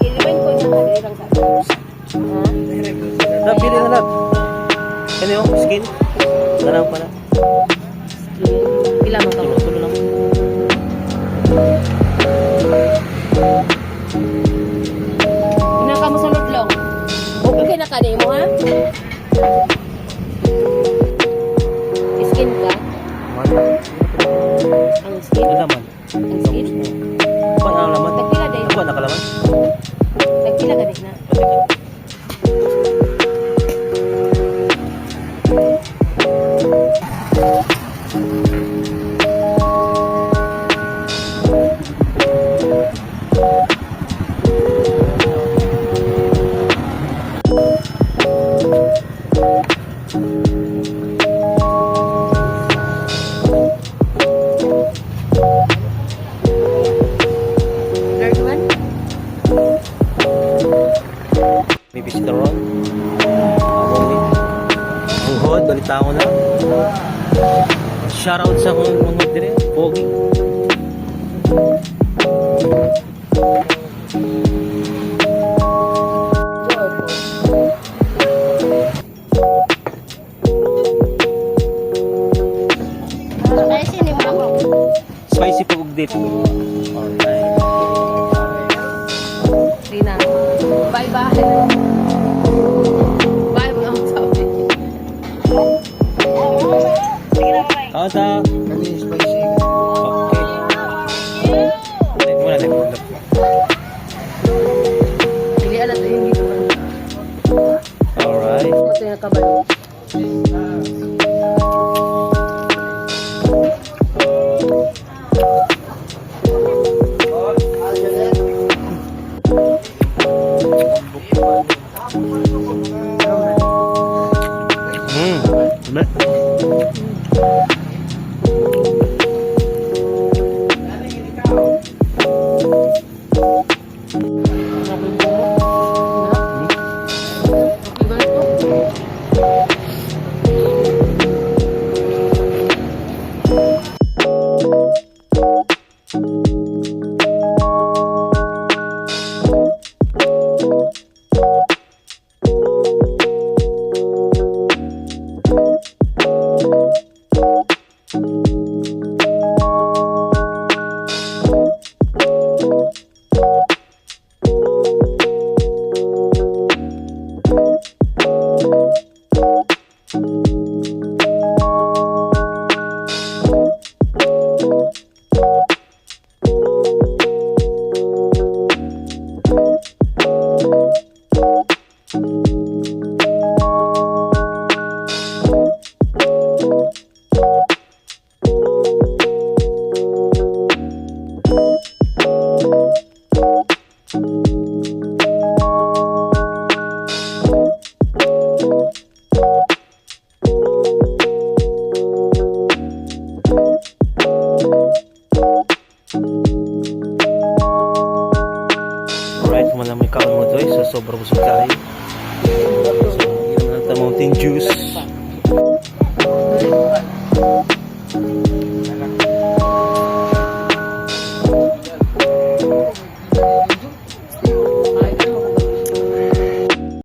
Iliwan ko niya nga lang sa sauce. Ha? Pili na lang. Ano yung skin? Tanaw pa na. Pila mo to? Tulo lang. Pinaka mo sa ludlong. Okay na ka mo ha? Skin ka? Ang skin? Ano naman? Ang skin? Paano ang laman? Tagpila day. Ako, nakalaman? Tagpila ka day na. Third one? May visitor ron. Ang hod, balita ko na. Shoutout sa mga dire. Pogi. Spicy pag dito. Alright. Rina. Bye-bye. Bye mga sabi. Kata. Kami spicy. Okay. Tek muna, tek muna. Hindi alam ito yung dito. Alright. Ito yung kabalo. Diba? Alright, malamay kaon mo to sa sobrang busog tayo. So, inom na Mountain Juice.